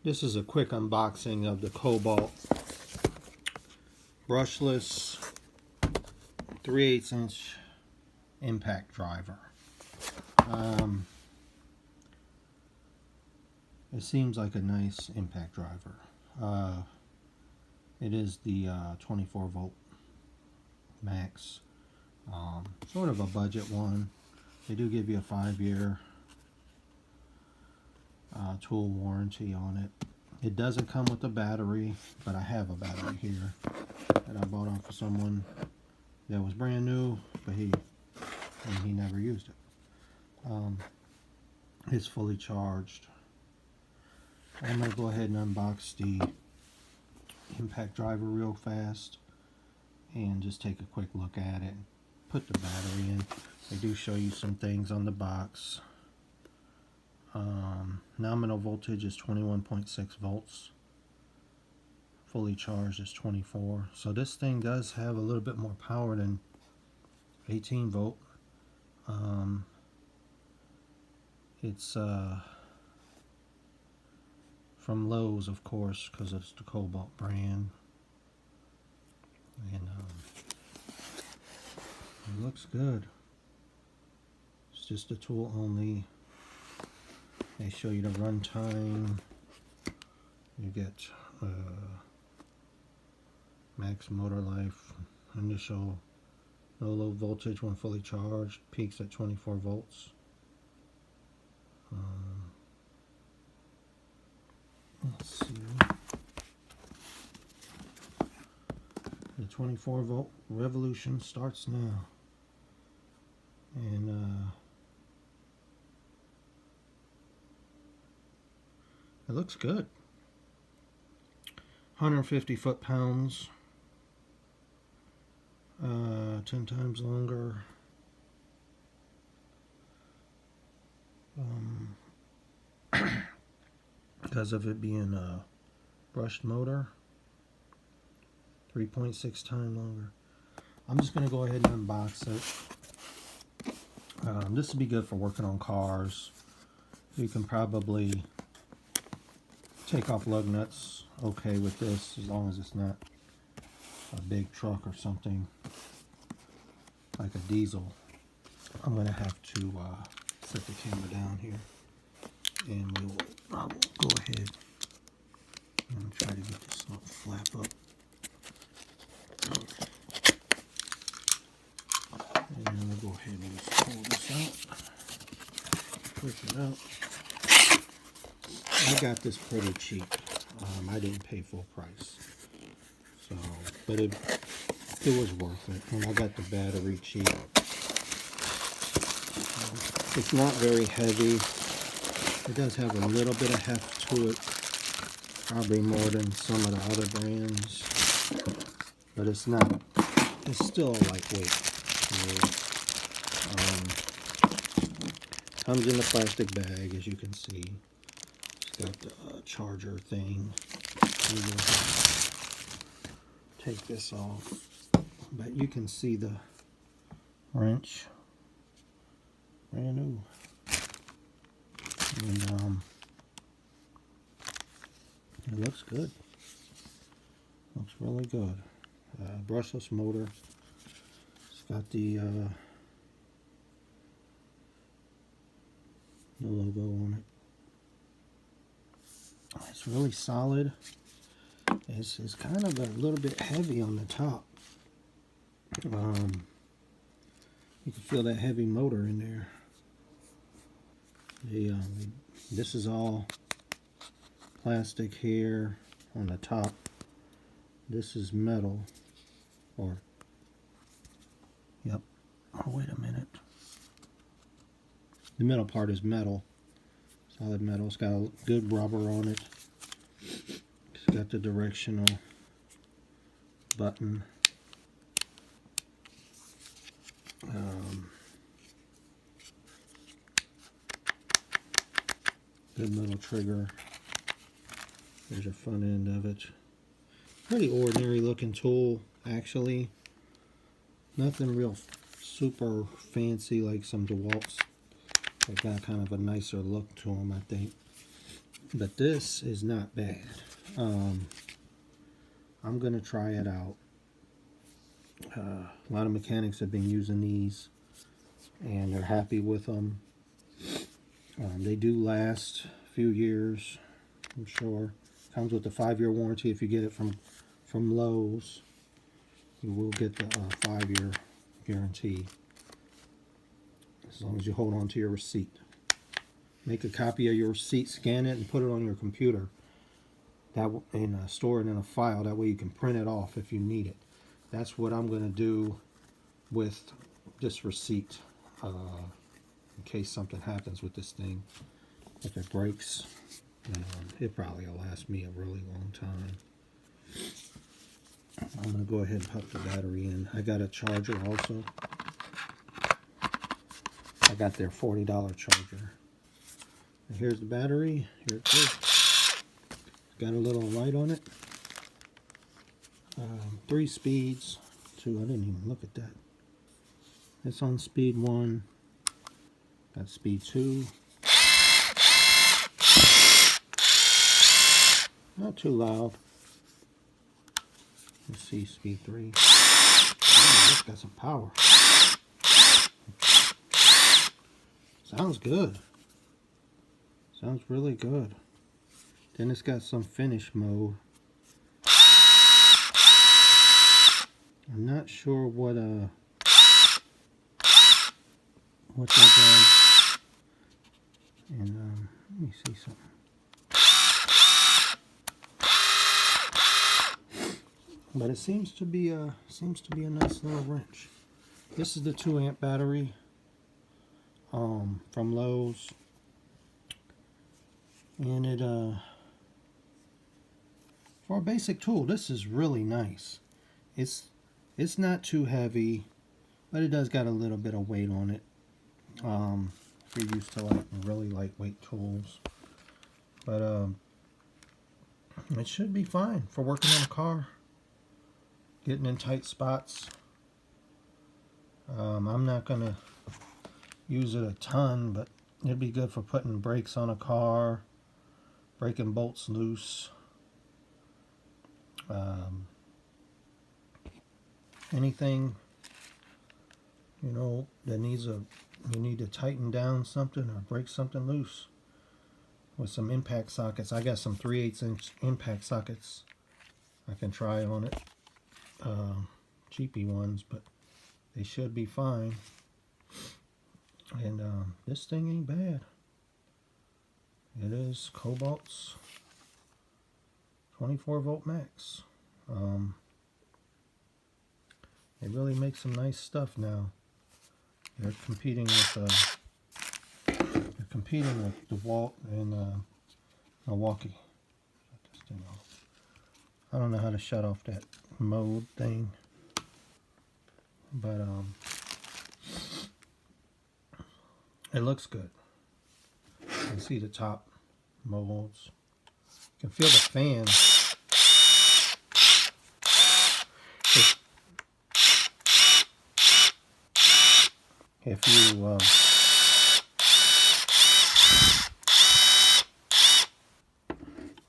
This is a quick unboxing of the Kobalt brushless 3/8 inch impact driver. It seems like a nice impact driver. It is the 24 volt max. Sort of a budget one. They do give you a 5-year tool warranty on it. It doesn't come with a battery, but I have a battery here that I bought off of someone that was brand new, but he never used it. It's fully charged. I'm going to go ahead and unbox the impact driver real fast and just take a quick look at it. Put the battery in. They do show you some things on the box. Nominal voltage is 21.6 volts. Fully charged is 24. So this thing does have a little bit more power than 18 volt. It's from Lowe's, of course, because it's the Kobalt brand. And it looks good. It's just a tool only. They show you the run time. You get max motor life, initial low voltage when fully charged, peaks at 24 volts. Let's see. The 24 volt revolution starts now. And it looks good. 150 foot-pounds. 10 times longer. Because of it being a brushed motor. 3.6 times longer. I'm just going to go ahead and unbox it. This would be good for working on cars. You can probably take off lug nuts okay with this, as long as it's not a big truck or something like a diesel. I'm going to have to set the camera down here, and I will go ahead and try to get this little flap up. And we'll go ahead and just pull this out, push it out. I got this pretty cheap. I didn't pay full price, so but it was worth it. And I got the battery cheap. It's not very heavy. It does have a little bit of heft to it, probably more than some of the other brands, but it's not. It's still lightweight. Comes in a plastic bag, as you can see. It's got the charger thing. Take this off, but you can see the wrench. Brand new. And it looks good. Looks really good. Brushless motor. It's got the logo on it. It's really solid. It's kind of a little bit heavy on the top. You can feel that heavy motor in there. This is all plastic here on the top. This is metal. Yep. Oh, wait a minute. The middle part is metal. Solid metal. It's got a good rubber on it. It's got the directional button. Good little trigger. There's the front end of it. Pretty ordinary looking tool, actually. Nothing real super fancy like some DeWalt's. They got kind of a nicer look to them, I think. But this is not bad. I'm going to try it out. A lot of mechanics have been using these and they're happy with them. They do last a few years, I'm sure. Comes with a 5-year warranty. If you get it from Lowe's, you will get the 5-year guarantee, as long as you hold on to your receipt. Make a copy of your receipt, scan it, and put it on your computer. And store it in a file. That way you can print it off if you need it. That's what I'm going to do with this receipt, in case something happens with this thing. If it breaks, it probably will last me a really long time. I'm going to go ahead and put the battery in. I got a charger also. I got their $40 charger. And here's the battery. Here it is. Got a little light on it. 3 speeds. 2. I didn't even look at that. It's on speed 1. Got speed 2. Not too loud. Let's see, speed 3. Oh, it's got some power. Sounds good. Sounds really good. Then it's got some finish mode. I'm not sure what that does. And let me see something. But it seems to be a nice little wrench. This is the 2-amp battery from Lowe's, and it for a basic tool, this is really nice. It's not too heavy, but it does got a little bit of weight on it. If you're used to like really lightweight tools, but it should be fine for working on a car, getting in tight spots. I'm not gonna use it a ton, but it'd be good for putting brakes on a car, breaking bolts loose. Anything, you know, that you need to tighten down something or break something loose with some impact sockets. I got some 3/8" impact sockets I can try on it. Cheapy ones, but they should be fine. And this thing ain't bad. It is Kobalt's 24-volt max. They really make some nice stuff now. They're competing with DeWalt and Milwaukee. Shut this thing off. I don't know how to shut off that mode thing, but it looks good. You can see the top modes. You can feel the fan. If you I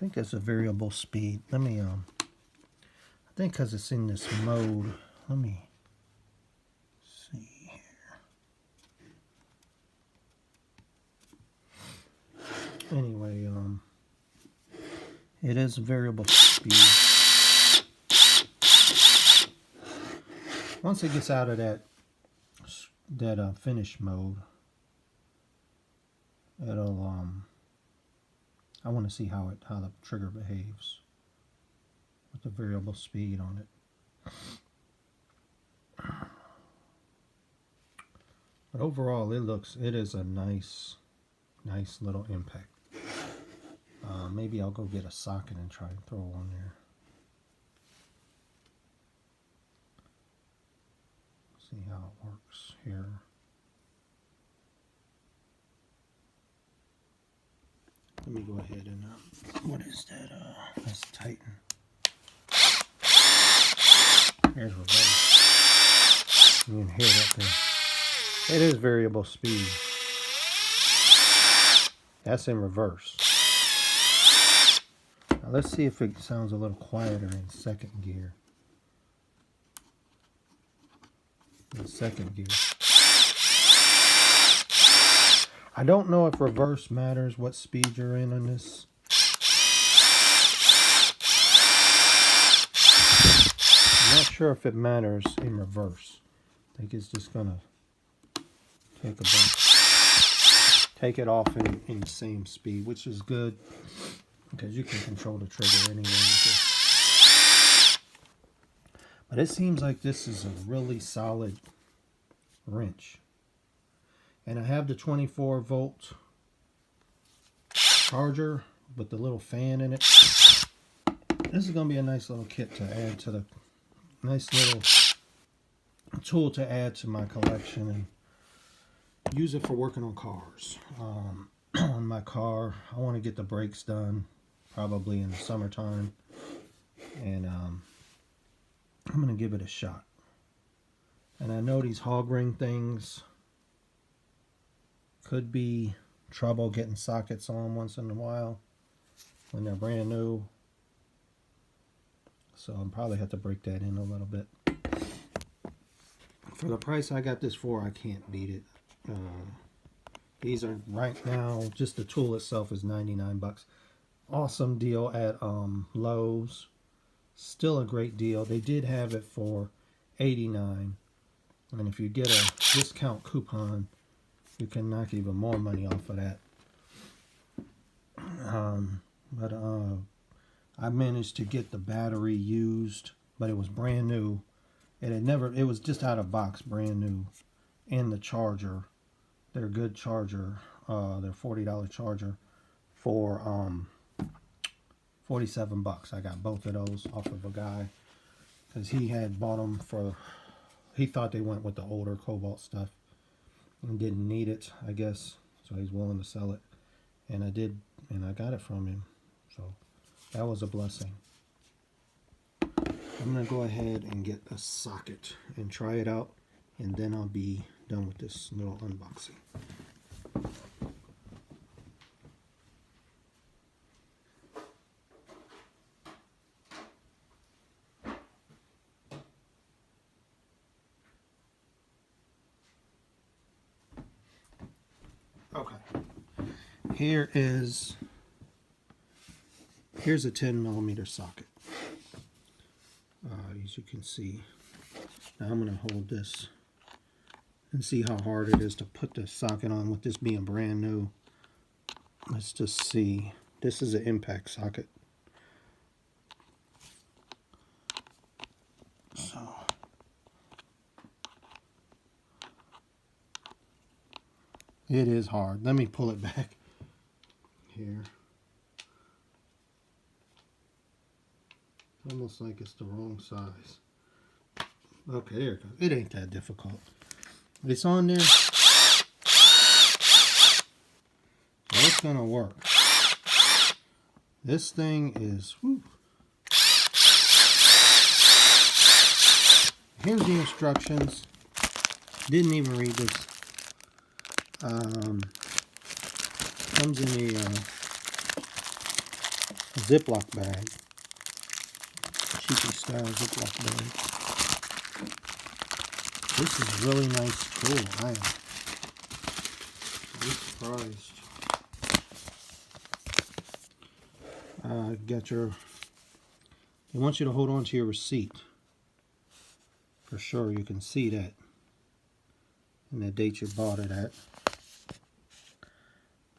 think it's a variable speed. Let me I think because it's in this mode. Let me see here. Anyway, it is a variable speed. Once it gets out of that finish mode, it'll I want to see how the trigger behaves with the variable speed on it. But overall, it is a nice little impact. Maybe I'll go get a socket and try and throw one there. See how it works here. Let me go ahead and what is that? Let's tighten. Here's reverse. You can hear that thing. It is variable speed. That's in reverse. Now let's see if it sounds a little quieter in second gear. In second gear. I don't know if reverse matters, what speed you're in on this. I'm not sure if it matters in reverse. I think it's just gonna take it off in the same speed, which is good because you can control the trigger anyway with this. But it seems like this is a really solid wrench. And I have the 24 volt charger with the little fan in it. This is going to be a nice little kit to add to the nice little tool to add to my collection and use it for working on cars. On my car, I want to get the brakes done probably in the summertime, and I'm going to give it a shot. And I know these hog ring things could be trouble getting sockets on once in a while when they're brand new, so I'll probably have to break that in a little bit. For the price I got this for, I can't beat it. These are right now, just the tool itself is 99 bucks. Awesome deal at Lowe's. Still a great deal. They did have it for 89, and if you get a discount coupon, you can knock even more money off of that. I managed to get the battery used, but it was brand new. It was just out of box, brand new. And the charger, their good charger, their $40 charger for 47 bucks. I got both of those off of a guy because he had bought them for, he thought they went with the older Kobalt stuff and didn't need it, I guess, so he's willing to sell it. And I did, and I got it from him, so that was a blessing. I'm going to go ahead and get a socket and try it out, and then I'll be done with this little unboxing. Okay, here's a 10mm socket. As you can see, now I'm going to hold this and see how hard it is to put the socket on with this being brand new. Let's just see. This is an impact socket. So it is hard. Let me pull it back here. Almost like it's the wrong size. Okay, there it goes. It ain't that difficult. It's on there. So it's gonna work. This thing is, whew. Here's the instructions. Didn't even read this. Comes in a Ziploc bag. Cheapy style Ziploc bag. This is really nice tool. I am surprised. Got your. They want you to hold on to your receipt. For sure, you can see that. And the date you bought it at.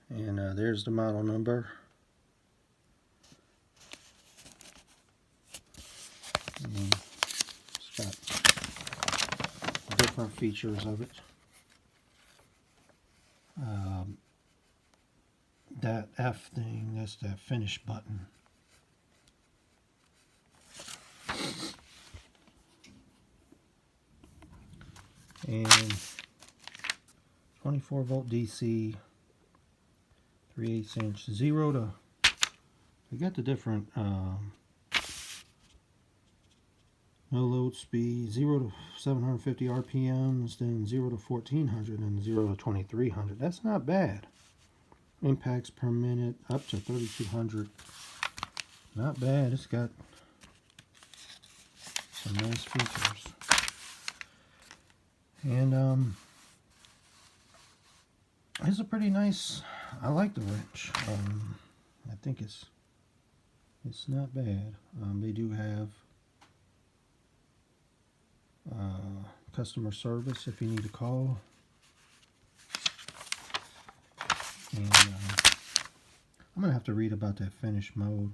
And there's the model number. And it's got different features of it. That F thing, that's that finish button. And 24 volt DC, 3/8 inch, 0 to, we got the different no load speed, 0 to 750 RPMs, then 0 to 1400, and 0 to 2300. That's not bad. Impacts per minute up to 3200. not bad. It's got some nice features. And it's a pretty nice, I like the wrench. I think it's not bad. They do have customer service if you need to call. And I'm going to have to read about that finish mode.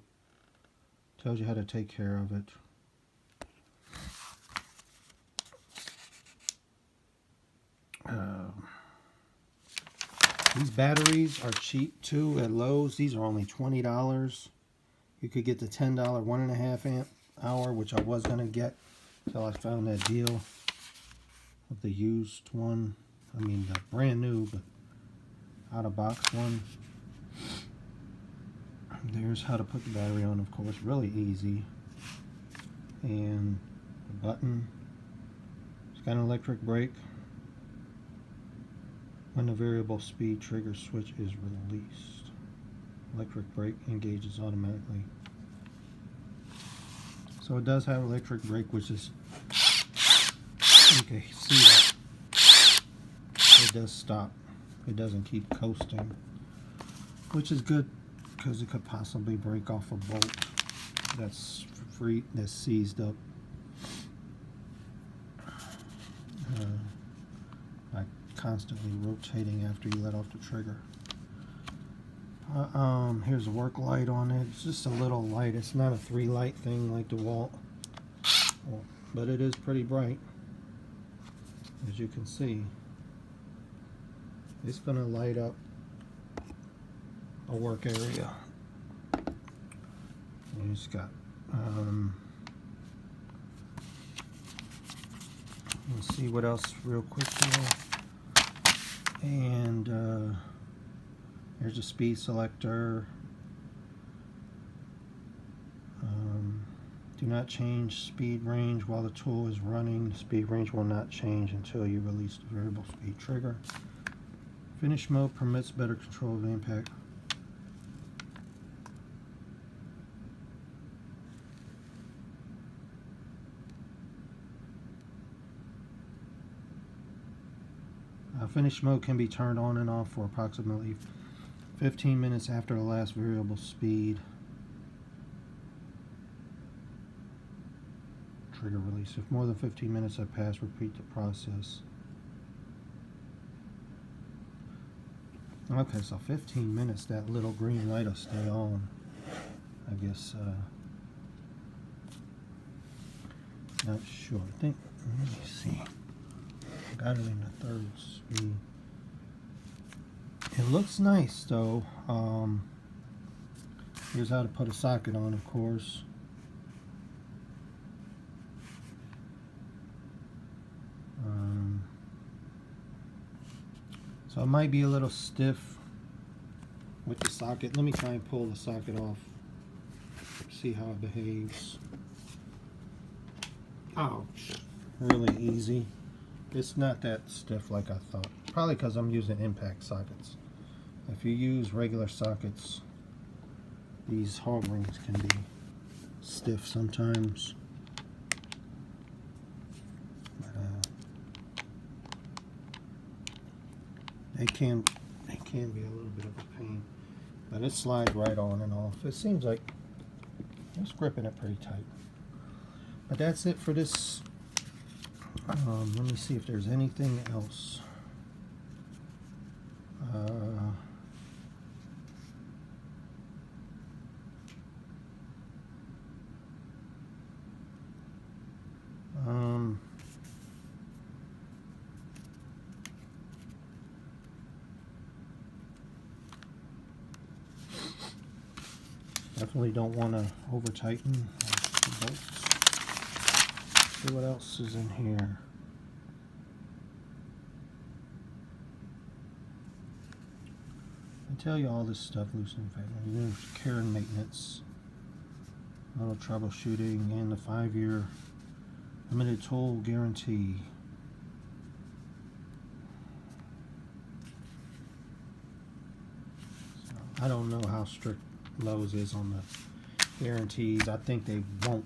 Tells you how to take care of it. These batteries are cheap too at Lowe's. These are only $20. You could get the $10 1.5 amp hour, which I was going to get until I found that deal of the used one. I mean the brand new, but out of box one. There's how to put the battery on, of course, really easy. And the button, it's got an electric brake. When the variable speed trigger switch is released, electric brake engages automatically. So it does have electric brake, which is, you can see that it does stop. It doesn't keep coasting, which is good because it could possibly break off a bolt that's free, that's seized up. By constantly rotating after you let off the trigger. Here's a work light on it. It's just a little light. It's not a 3-light thing like the Walt, but it is pretty bright, as you can see. It's going to light up a work area. And it's got let's see what else real quick here. And there's a speed selector. Do not change speed range while the tool is running. The speed range will not change until you release the variable speed trigger. Finish mode permits better control of the impact. Finish mode can be turned on and off for approximately 15 minutes after the last variable speed trigger release. If more than 15 minutes have passed, repeat the process. Okay, so 15 minutes, that little green light will stay on. I guess, not sure. I think, let me see. Got it in the 3rd speed. It looks nice though. Here's how to put a socket on, of course. So it might be a little stiff with the socket. Let me try and pull the socket off. See how it behaves. Ouch. Really easy. It's not that stiff like I thought. Probably because I'm using impact sockets. If you use regular sockets, these hog rings can be stiff sometimes. But, they can be a little bit of a pain. But it slides right on and off. It seems like it's gripping it pretty tight. But that's it for this. Let me see if there's anything else. Definitely don't want to over tighten the bolts. See what else is in here. I tell you all this stuff loose and fast. There's care and maintenance, auto troubleshooting, and the 5-year limited tool guarantee. So, I don't know how strict Lowe's is on the guarantees. I think they won't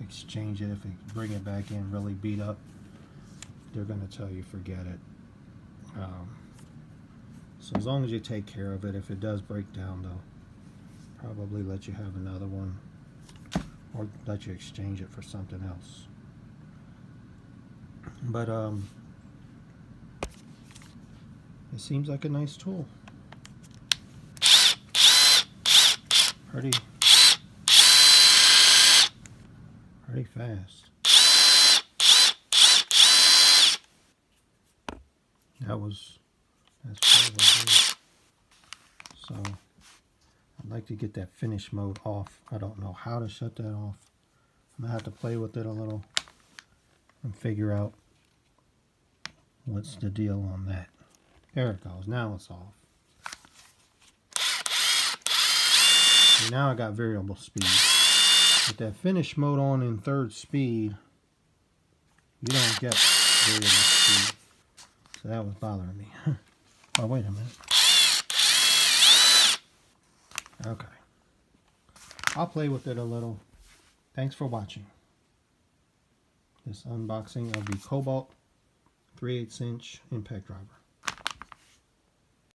exchange it if they bring it back in really beat up. They're going to tell you forget it. So as long as you take care of it, if it does break down, they'll probably let you have another one or let you exchange it for something else. But it seems like a nice tool. Pretty fast. That's probably good. So I'd like to get that finish mode off. I don't know how to shut that off. I'm gonna have to play with it a little and figure out what's the deal on that. There it goes. Now it's off. And now I got variable speed. With that finish mode on in 3rd speed, you don't get variable speed. So that was bothering me. Oh, wait a minute. Okay. I'll play with it a little. Thanks for watching this unboxing of the Kobalt 3/8" impact driver.